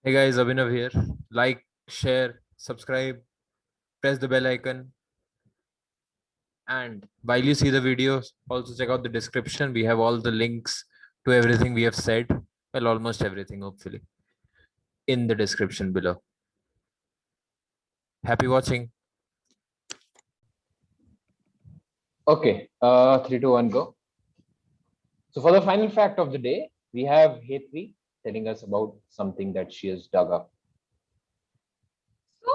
Hey guys, Abhinav here. Like, share, subscribe, press the bell icon, and while you see the videos, also check out the description. We have all the links to everything we have said. Well, almost everything, hopefully, in the description below. Happy watching. Okay, 3, 2, 1, go. So for the final fact of the day, we have Hetri telling us about something that she has dug up. So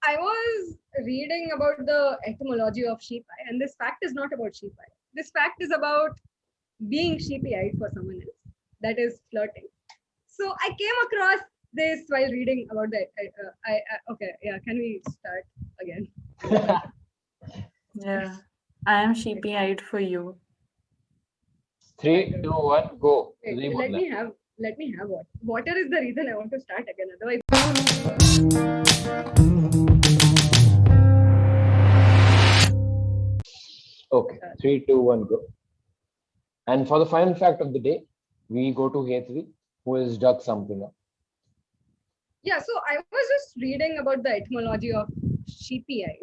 I was reading about the etymology of sheep eye, and this fact is not about sheep eye. This fact is about being sheepy eyed for someone else, that is flirting. So I came across this while reading about that. Okay, yeah, can we start again? Yeah, I am sheepy eyed for you. 3, 2, 1, go. Wait, नहीं let बोलना me have water is the reason I want to start again. Otherwise, Okay, 3, 2, 1, go. And for the final fact of the day, we go to Hetri, who has dug something up. yeah. So I was just reading about the etymology of sheepy eye.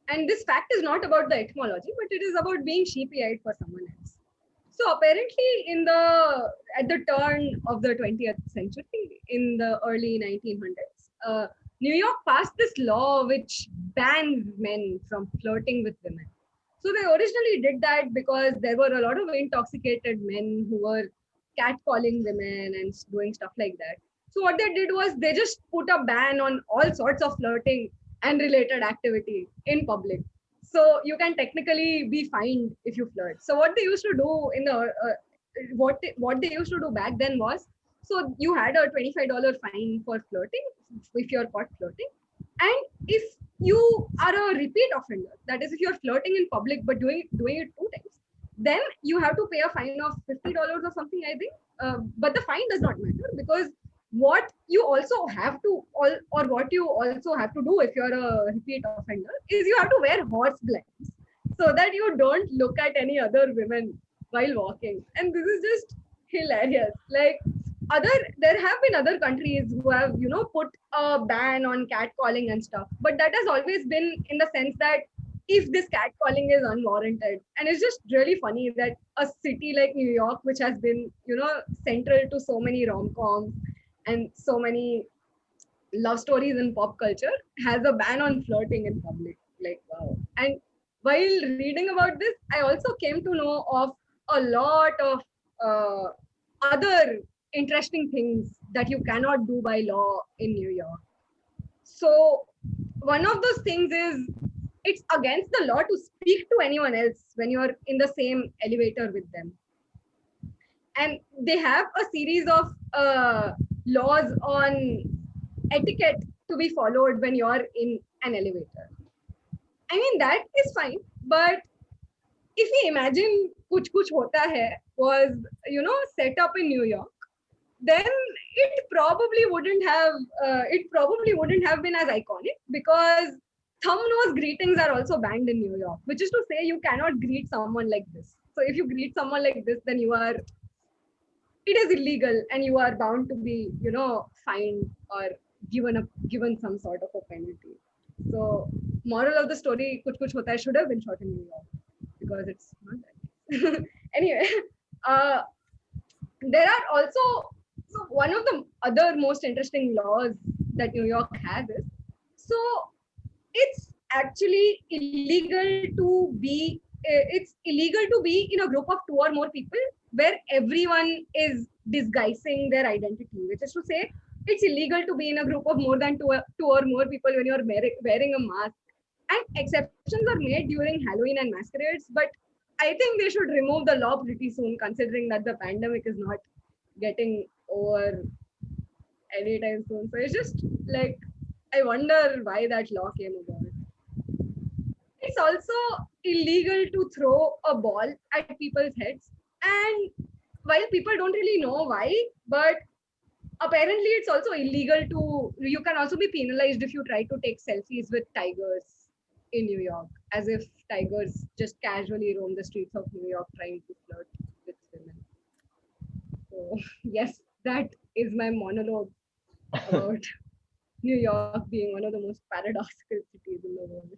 And this fact is not about the etymology, but it is about being sheepy-eyed for someone else. So apparently, at the turn of the 20th century, in the early 1900s, New York passed this law which bans men from flirting with women. So they originally did that because there were a lot of intoxicated men who were catcalling women and doing stuff like that. So what they did was they just put a ban on all sorts of flirting and related activity in public. So you can technically be fined if you flirt. So what they used to do what they used to do back then was, so you had a $25 fine for flirting if you're caught flirting, and if you are a repeat offender, that is if you're flirting in public but doing it two times, then you have to pay a fine of $50 or something, I think. But the fine does not matter, because what you also have to or what you also have to do if you're a repeat offender is you have to wear horse blinds so that you don't look at any other women while walking. And this is just hilarious. Like, there have been other countries who have put a ban on catcalling and stuff, but that has always been in the sense that if this catcalling is unwarranted. And it's just really funny that a city like New York, which has been central to so many rom-coms and so many love stories in pop culture, has a ban on flirting in public. Like, wow. And while reading about this, I also came to know of a lot of uh, other interesting things that you cannot do by law in New York. So one of those things is, it's against the law to speak to anyone else when you're in the same elevator with them. And they have a series of laws on etiquette to be followed when you're in an elevator. I mean, that is fine, but if we imagine Kuch Kuch Hota Hai was, set up in New York, then it probably wouldn't have been as iconic, because thumb nose greetings are also banned in New York, which is to say you cannot greet someone like this. So if you greet someone like this, then it is illegal and you are bound to be fined or given some sort of a penalty. So moral of the story, Kuch Kuch Hota Hai should have been shot in New York, because it's not that. Anyway, uh, there are also, so one of the other most interesting laws that New York has is, so it's actually illegal to be in a group of two or more people where everyone is disguising their identity, which is to say it's illegal to be in a group of more than two or more people when you're wearing a mask. And exceptions are made during Halloween and masquerades, but I think they should remove the law pretty soon, considering that the pandemic is not getting over anytime soon. So it's just like, I wonder why that law came about. It's also illegal to throw a ball at people's heads. And while people don't really know why, but apparently it's also illegal you can also be penalized if you try to take selfies with tigers in New York, as if tigers just casually roam the streets of New York trying to flirt with women. So, yes, that is my monologue about New York being one of the most paradoxical cities in the world.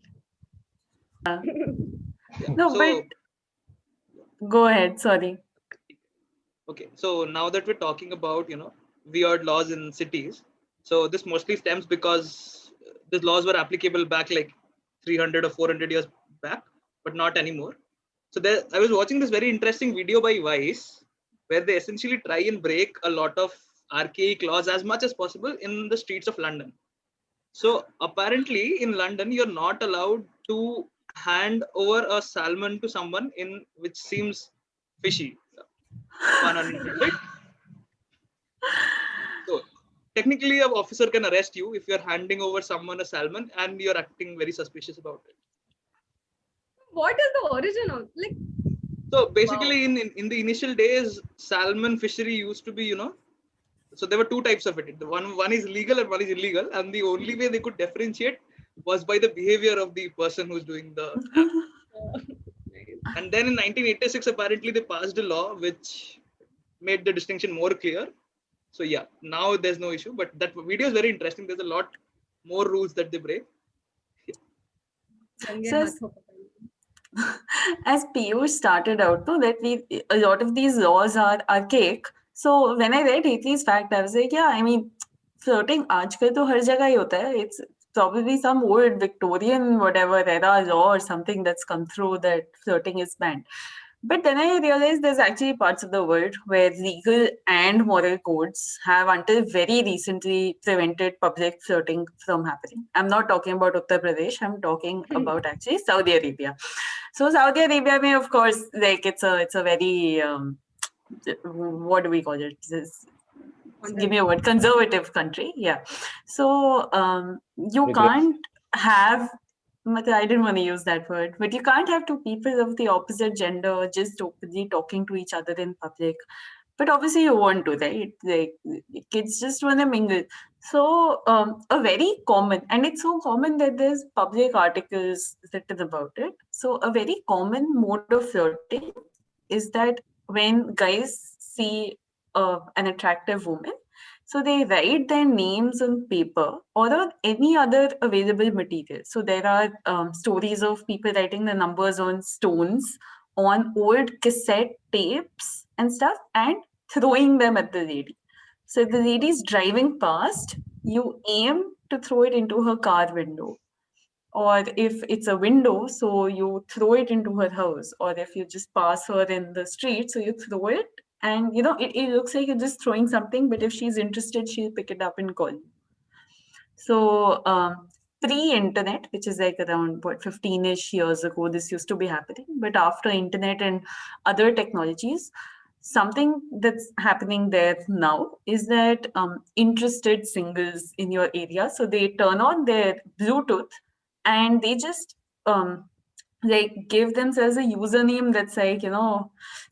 Yeah. No, So, but go ahead. Sorry. okay, so now that we're talking about, weird laws in cities, so this mostly stems because these laws were applicable back like 300 or 400 years back, but not anymore. So there, I was watching this very interesting video by Vice, where they essentially try and break a lot of archaic laws as much as possible in the streets of London. So apparently in London, you're not allowed to hand over a salmon to someone in which seems fishy, pun unintended. So technically, an officer can arrest you if you're handing over someone a salmon and you're acting very suspicious about it. What is the origin of like? So basically, in the initial days, salmon fishery used to be, so there were two types of it. The one is legal and one is illegal, and the only way they could differentiate was by the behavior of the person who's doing the act. And then in 1986, apparently they passed a law which made the distinction more clear. So yeah, now there's no issue. But that video is very interesting. There's a lot more rules that they break. Gange haathon ko pakadna. As Piyush started out, no, that a lot of these laws are archaic. So when I read Hitli's fact, I was like, yeah, I mean, flirting आजकल तो हर जगह ही होता है. It's probably some old Victorian whatever era law or something that's come through that flirting is banned. But then I realized there's actually parts of the world where legal and moral codes have until very recently prevented public flirting from happening. I'm not talking about Uttar Pradesh, I'm talking about actually Saudi Arabia. So Saudi Arabia, may of course, like it's a very what do we call it? Give me a word. Conservative country, yeah. So you Regressive. can't have. I didn't want to use that word, but you can't have two people of the opposite gender just openly talking to each other in public. But obviously, you want to, right? Like kids just want to mingle. So a very common, and it's so common that there's public articles written about it. So a very common mode of flirting is that when guys see an attractive woman, so they write their names on paper or on any other available material. So there are stories of people writing the numbers on stones, on old cassette tapes and stuff, and throwing them at the lady. So if the lady is driving past, you aim to throw it into her car window. Or if it's a window, so you throw it into her house. Or if you just pass her in the street, so you throw it. And it looks like you're just throwing something, but if she's interested, she'll pick it up and call you. So pre-internet, which is like around 15-ish years ago, this used to be happening. But after internet and other technologies, something that's happening there now is that interested singles in your area, so they turn on their Bluetooth and they just like give themselves a username that's like,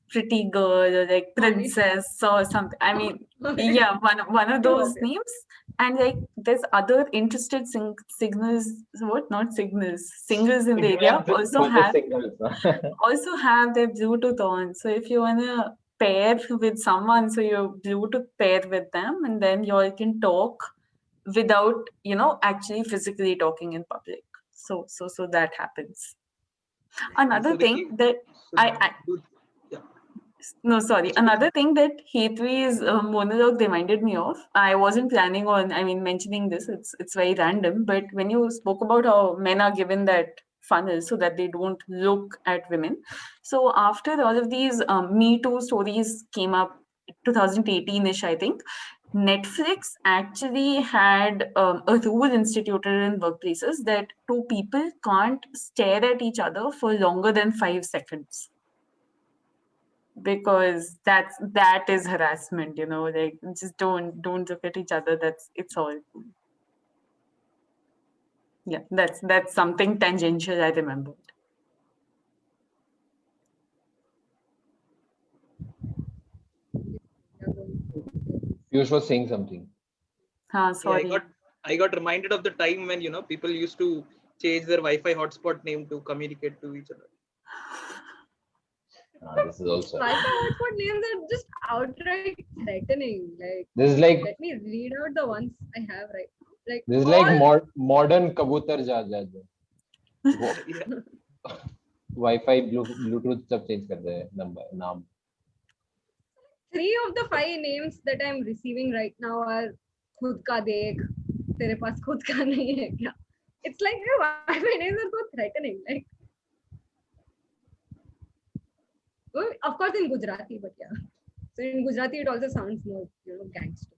pretty girl or like princess or something. I mean, yeah, one of those names. And like there's other interested signals, what not signals, singles in the area also have their Bluetooth on. So if you wanna pair with someone, so you Bluetooth pair with them, and then you all can talk without actually physically talking in public. So that happens. Another So thing that another thing that Hetvi's monologue reminded me of, I wasn't planning on, mentioning this, it's very random, but when you spoke about how men are given that funnel so that they don't look at women. So after all of these Me Too stories came up, 2018-ish, I think, Netflix actually had a rule instituted in workplaces that two people can't stare at each other for longer than 5 seconds. Because that is harassment, like just don't look at each other. It's all. Yeah, that's something tangential I remembered. Piyush was saying something. Sorry. Yeah, I got reminded of the time when people used to change their Wi-Fi hotspot name to communicate to each other. This is also. Wi-Fi hotspot names are just outright threatening. Like, This is like let me read out the ones I have right now. Like, this is like all modern kabutar ja. Yeah. Wi-Fi, Bluetooth सब change कर दे number नाम. 3 of the 5 names that I'm receiving right now are खुद का देख, तेरे पास खुद का नहीं है क्या? It's like your Wi-Fi names are so threatening. Like, well, of course in Gujarati, but yeah. So in Gujarati it also sounds more, gangster.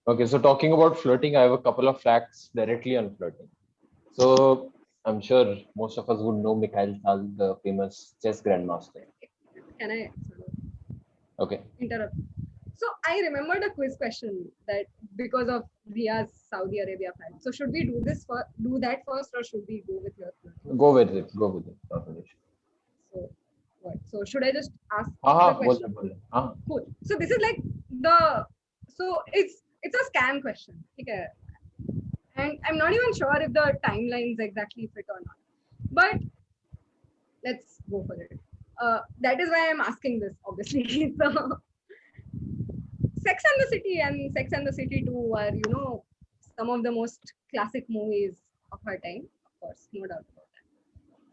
Okay, so talking about flirting, I have a couple of facts directly on flirting. So I'm sure most of us would know Mikhail Tal, the famous chess grandmaster. Can I Okay. interrupt? So I remembered a quiz question that because of Ria's Saudi Arabia fan. So should we do that first, or should we go with your flirting? Go with it. Not an issue. So what? So should I just ask हाँ the question? बोल. Cool. So this is like it's a scam question. Okay. And I'm not even sure if the timelines exactly fit or not. But let's go for it. That is why I'm asking this, obviously. So Sex and the City and Sex and the City 2 are, some of the most classic movies of our time, of course, no doubt about that.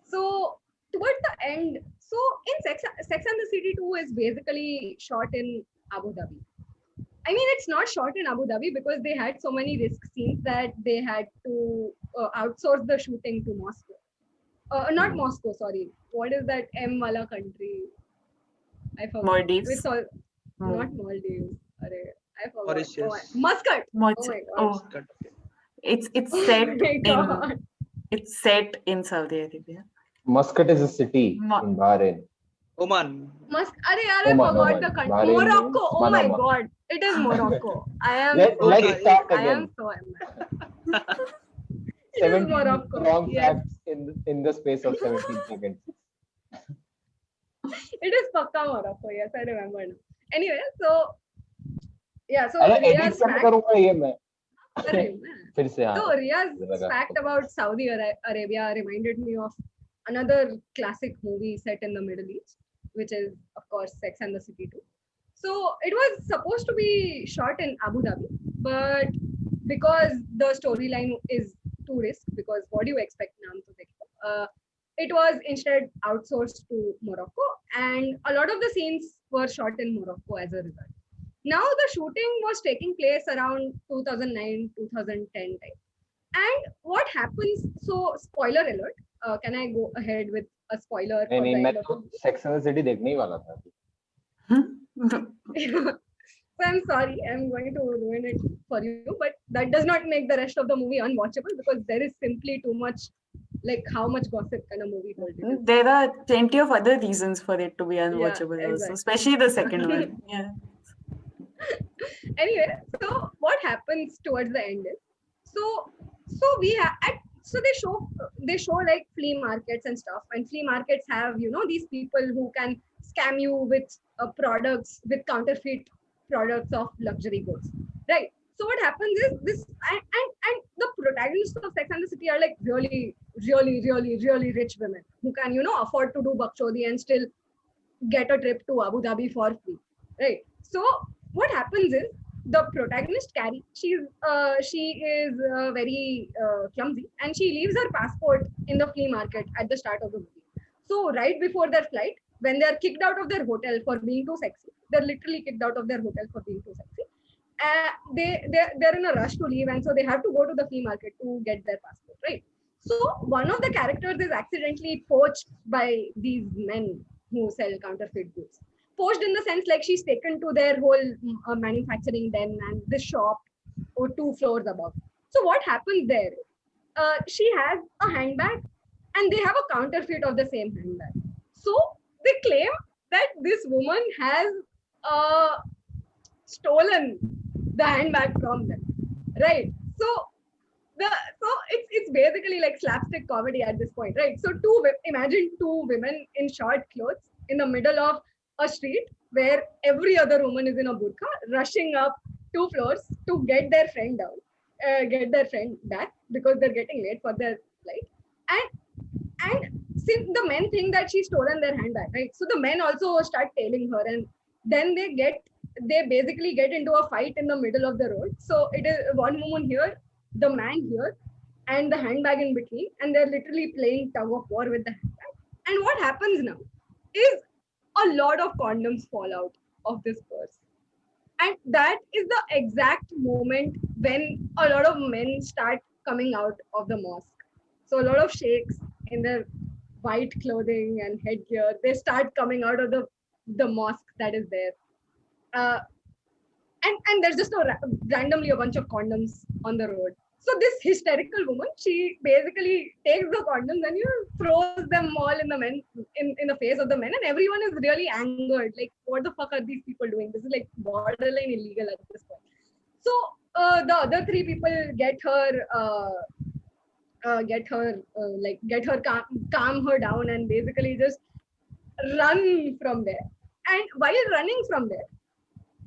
So towards the end, so in Sex and the City 2 is basically shot in Abu Dhabi. I mean, it's not shot in Abu Dhabi because they had so many risk scenes that they had to outsource the shooting to Moscow. Not Moscow, sorry. What is that M wala country? I forgot. Maldives. It's all, not Maldives. I forgot. Mauritius. Muscat. What? Oh my god. Oh, Cut, okay. it's Oh set my in god. it's set in Saudi Arabia. Muscat is a city in Bahrain. Oman. I Oman, forgot Oman. the country. Bahrain Morocco. means Oh my Manama. god. It is Morocco. I am Let's Okay. start I am again. so mad. It is 17 Morocco. wrong Yes. facts in the space of 17 seconds. It is Pakka Morocco. Yes, I remember now. Anyway, so yeah, so अरे Ria's edit कब fact. करूँगा ये मैं? अरे मैं- फिर से हाँ. So Ria's लगा. fact about Saudi Arabia reminded me of another classic movie set in the Middle East, which is of course Sex and the City 2. So it was supposed to be shot in Abu Dhabi, but because the storyline is too risk, because what do you expect naam to dekho? It was instead outsourced to Morocco, and a lot of the scenes were shot in Morocco as a result. Now the shooting was taking place around 2009, 2010 time. And what happens? So spoiler alert. Can I go ahead with a spoiler? for नहीं the मैं end of तो Sex and the City देखने ही वाला था. So I'm sorry, I'm going to ruin it for you, but that does not make the rest of the movie unwatchable because there is simply too much, like how much gossip kind of movie hold it is. There are plenty of other reasons for it to be unwatchable also, exactly. especially the second one. Yeah. Anyway, so what happens towards the end is so we have so they show like flea markets and stuff, and flea markets have these people who can scam you with products, with counterfeit products of luxury goods, right? So what happens is this, and the protagonists of Sex and the City are like really rich women who can afford to do bakchodi and still get a trip to Abu Dhabi for free, right? So what happens is the protagonist Carrie, she is very clumsy, and she leaves her passport in the flea market at the start of the movie. So right before their flight, when they are kicked out of their hotel for being too sexy, they're literally kicked out of their hotel for being too sexy. They're in a rush to leave, and so they have to go to the flea market to get their passport, right? So one of the characters is accidentally poached by these men who sell counterfeit goods. Poached in the sense like she's taken to their whole manufacturing den and this shop or 2 floors above. So what happens there? She has a handbag and they have a counterfeit of the same handbag. So they claim that this woman has stolen the handbag from them, right? So it's basically like slapstick comedy at this point, right? So imagine 2 women in short clothes in the middle of a street where every other woman is in a burqa rushing up 2 floors to get their friend back because they're getting late for their flight. And since the men think that she's stolen their handbag, right? So the men also start tailing her, and then they basically get into a fight in the middle of the road. So it is one woman here, the man here, and the handbag in between, and they're literally playing tug of war with the handbag. And what happens now is a lot of condoms fall out of this purse. And that is the exact moment when a lot of men start coming out of the mosque. So a lot of sheikhs in their white clothing and headgear, they start coming out of the mosque that is there. Uh, and there's just randomly a bunch of condoms on the road. So this hysterical woman, she basically takes the condoms and throws them all in the men in the face of the men, and everyone is really angered. Like, what the fuck are these people doing? This is like borderline illegal at this point. So the other three people get her calm her down and basically just run from there. And while running from there,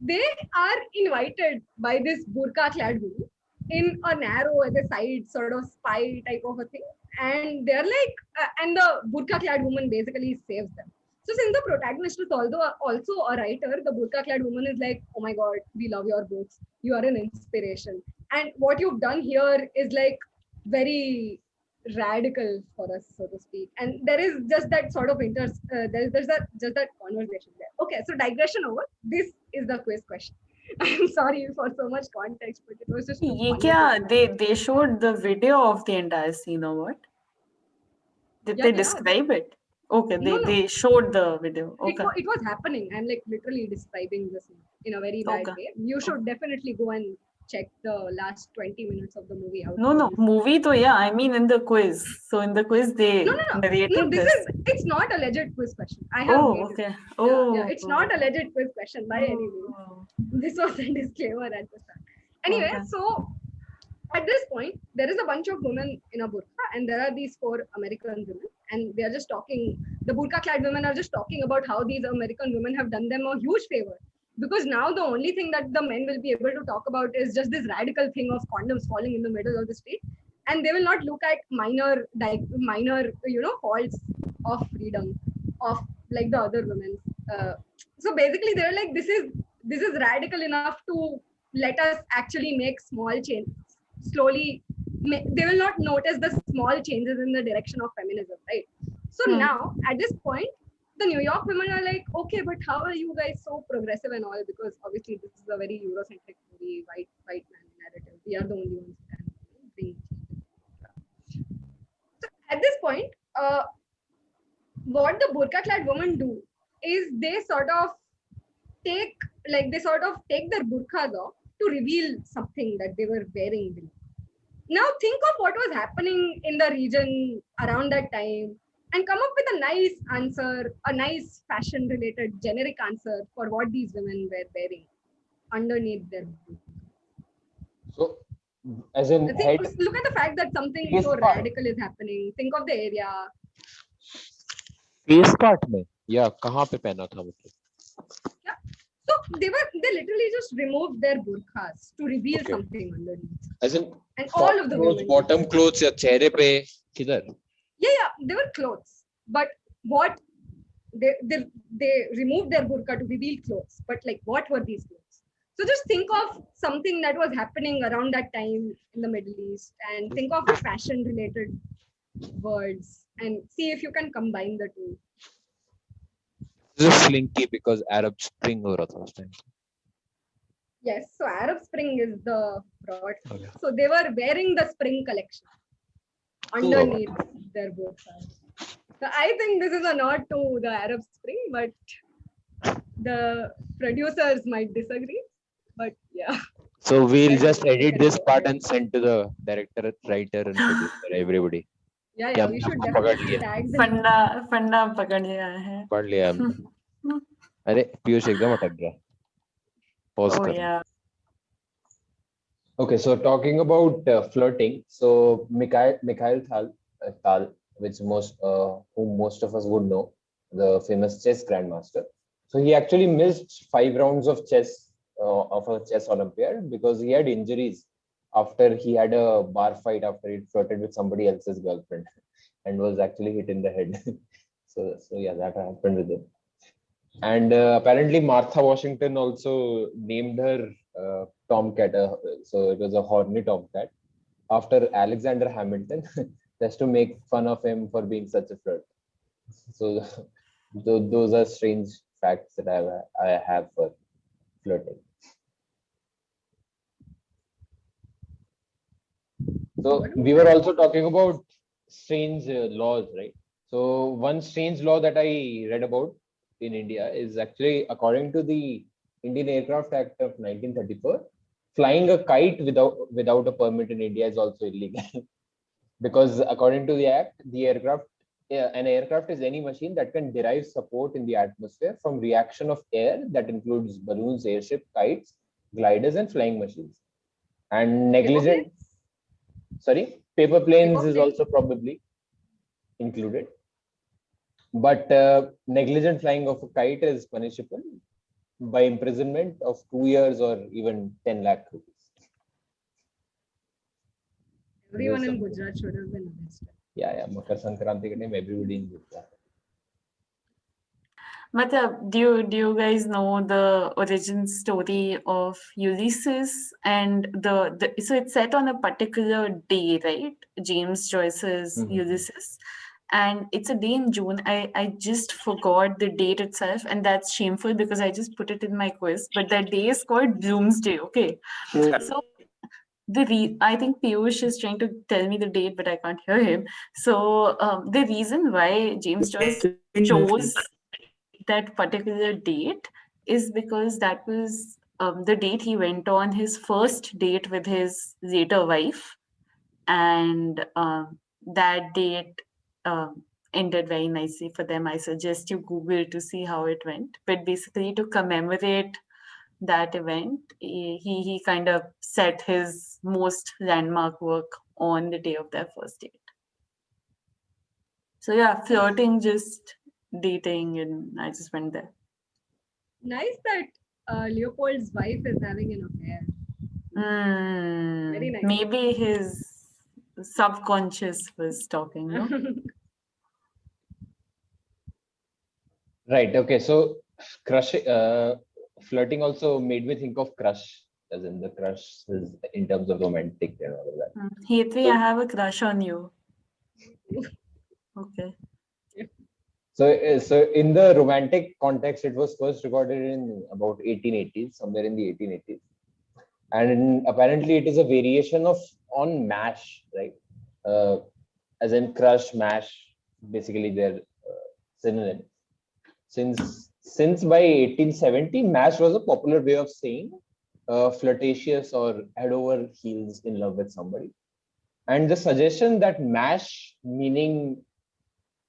they are invited by this burqa clad woman in a narrow at the side sort of spy type of a thing, and they're like and the burqa clad woman basically saves them. So since the protagonist is also a writer, the burqa clad woman is like, oh my god, we love your books, you are an inspiration, and what you've done here is like very radical for us, so to speak. And there is just that sort of there's that conversation there. Okay, so digression over. This is the quiz question. I'm sorry for so much context, but it was just ये funny क्या to- they showed the video of the entire scene or what? Did they Yeah. describe it? Okay, No. they showed the video. Okay. It was happening. I'm like literally describing this in a very bad Okay. way. You should definitely go and check the last 20 minutes of the movie out. No, movie to yeah, I mean in the quiz. So in the quiz they No. narrated This this. it's not a legit quiz question. I have Oh, made it. okay. Yeah, Oh, it's not a legit quiz question by any means. Oh. This was a disclaimer at the start. Anyway, Okay. so at this point, there is a bunch of women in a burqa, and there are these 4 American women, and they are just talking. The burqa-clad women are just talking about how these American women have done them a huge favor, because now the only thing that the men will be able to talk about is just this radical thing of condoms falling in the middle of the street, and they will not look at minor faults of freedom of like the other women. So basically, they're like, this is radical enough to let us actually make small changes slowly. They will not notice the small changes in the direction of feminism, right? So now at this point, the New York women are like, okay, but how are you guys so progressive and all? Because obviously this is a very Eurocentric movie, white man narrative. We are the only ones who can bring change. So at this point, what the burqa-clad women do is they sort of take their burqas off to reveal something that they were wearing below. Now think of what was happening in the region around that time and come up with a nice answer, a nice fashion related generic answer for what these women were wearing underneath their burqa. So, as in head, Look at the fact that something Yes, so part. radical is happening. Think of the area. face part में या कहाँ पे पहना था मतलब? So they literally just removed their burqas to reveal Okay. something underneath. As in And all of the clothes, women. bottom clothes या चेहरे पे किधर? Yeah, they were clothes. But what they removed their burqa to reveal clothes. But like, what were these clothes? So just think of something that was happening around that time in the Middle East, and think of fashion related words and see if you can combine the two. This is slinky because Arab Spring हो रहा था उस time. Yes, so Arab Spring is the broad. Okay. So they were wearing the spring collection underneath their burqas. So I think this is a nod to the Arab Spring, but the producers might disagree. But yeah. So we'll just edit this part and send to the director, writer, and producer, everybody. Yeah, we should definitely tag them. फंडा पकड़ लिया है. पढ़ लिया हमने. अरे पीयूष एकदम अटक गया. Pause Oh कर. yeah. Okay, so talking about flirting, so Mikhail Tal, which whom most of us would know, the famous chess grandmaster. So he actually missed 5 rounds of chess of a chess Olympiad because he had injuries after he had a bar fight after he flirted with somebody else's girlfriend. and was actually hit in the head. So yeah, that happened with him. And apparently Martha Washington also named her Tomcat. So it was a horny Tomcat after Alexander Hamilton, just to make fun of him for being such a flirt. So those are strange facts that I have for flirting. So we were also talking about strange laws, right? So one strange law that I read about in India is actually, according to the Indian Aircraft Act of 1934, flying a kite without a permit in India is also illegal. Because according to the act, an aircraft is any machine that can derive support in the atmosphere from reaction of air that includes balloons, airship, kites, gliders, and flying machines. And negligent, paper planes is also probably included. But negligent flying of a kite is punishable by imprisonment of 2 years or even 10 lakh rupees. Everyone in Gujarat should have been arrested. Yeah, Makar Sankranti ke time everybody in Gujarat. But do you guys know the origin story of Ulysses and so it's set on a particular day, right? James Joyce's Ulysses, and it's a day in June. I just forgot the date itself, and that's shameful because I just put it in my quiz. But that day is called Bloomsday. Okay, so I think Piyush is trying to tell me the date, but I can't hear him. So the reason why James Joyce chose that particular date is because that was the date he went on his first date with his later wife, and that date ended very nicely for them. I suggest you Google to see how it went, but basically to commemorate that event, he kind of set his most landmark work on the day of their first date. So yeah, flirting, just dating, and I just went there. Nice that Leopold's wife is having an affair. Very nice. Maybe his subconscious was talking, no? Right. Okay. So crush, flirting also made me think of crush, as in the crush is in terms of romantic and all of that. Hetvi, I have a crush on you. Okay. So in the romantic context, it was first recorded in about 1880s, somewhere in the 1880s, and apparently it is a variation on mash, right? As in crush, mash, basically they're synonyms. Since by 1870, mash was a popular way of saying flirtatious or head over heels in love with somebody. And the suggestion that mash, meaning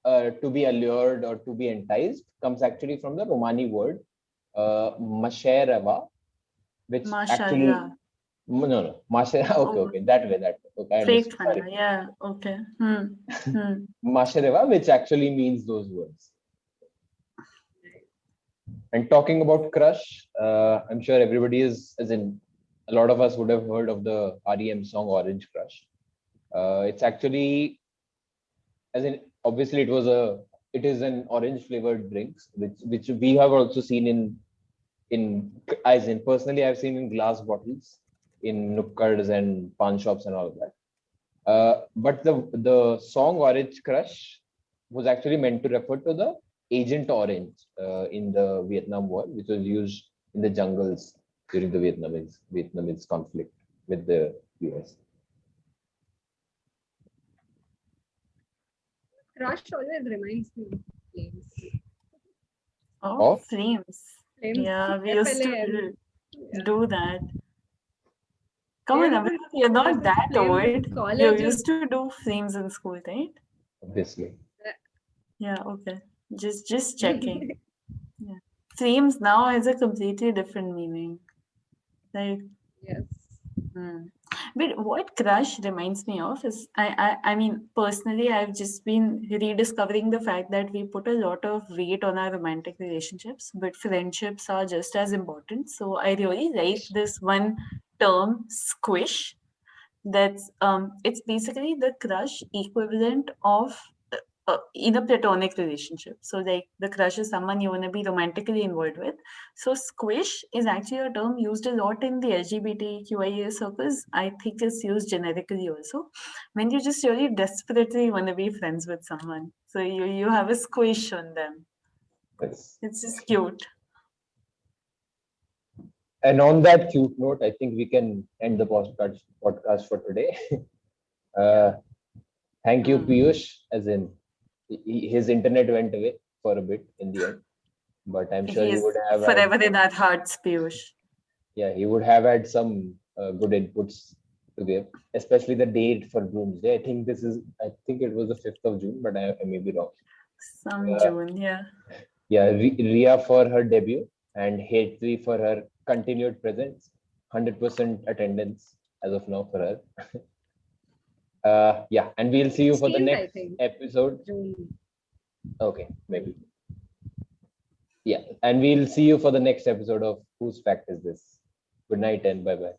to be allured or to be enticed, comes actually from the Romani word mashereva, which actually no okay, that way okay, fake fun, yeah, okay. Mashereva, which actually means those words. And talking about crush, I'm sure everybody as in a lot of us would have heard of the REM song Orange Crush. It's actually, as in, obviously it is an orange flavored drinks, which we have also seen as in personally I've seen in glass bottles in nukkads and pawn shops and all of that. But the song Orange Crush was actually meant to refer to the Agent Orange in the Vietnam War, which was used in the jungles during the Vietnamese conflict with the US. Crush always reminds me of flames. Oh, flames. Yeah, we used to FLAM. do that. Come on, Abhi, you're not that old. You used to do flames in school, right? Obviously. Yeah, okay. Just checking. Yeah. Flames now has a completely different meaning. Like, yes. But what crush reminds me of is, I mean, personally, I've just been rediscovering the fact that we put a lot of weight on our romantic relationships, but friendships are just as important. So I really like this one term, squish. That's it's basically the crush equivalent of in a platonic relationship. So like the crush is someone you want to be romantically involved with. So squish is actually a term used a lot in the LGBTQIA circles. I think it's used generically also. When you just really desperately want to be friends with someone. So you have a squish on them. Yes. It's just cute. And on that cute note, I think we can end the podcast for today. Thank you, Piyush. As in, his internet went away for a bit in the end, but I'm sure He he is would have had, forever in our hearts, Piyush. yeah, he would have had some good inputs to give, especially the date for Doomsday. I think it was the 5th of June, but I may be wrong. Some June, yeah. Yeah, Ria for her debut and Hatri for her continued presence. 100% attendance as of now for her. Yeah, and we'll see you for the 16th, I next think. episode. June. Okay, maybe. Yeah, and we'll see you for the next episode of Whose Fact Is This? Good night and bye bye.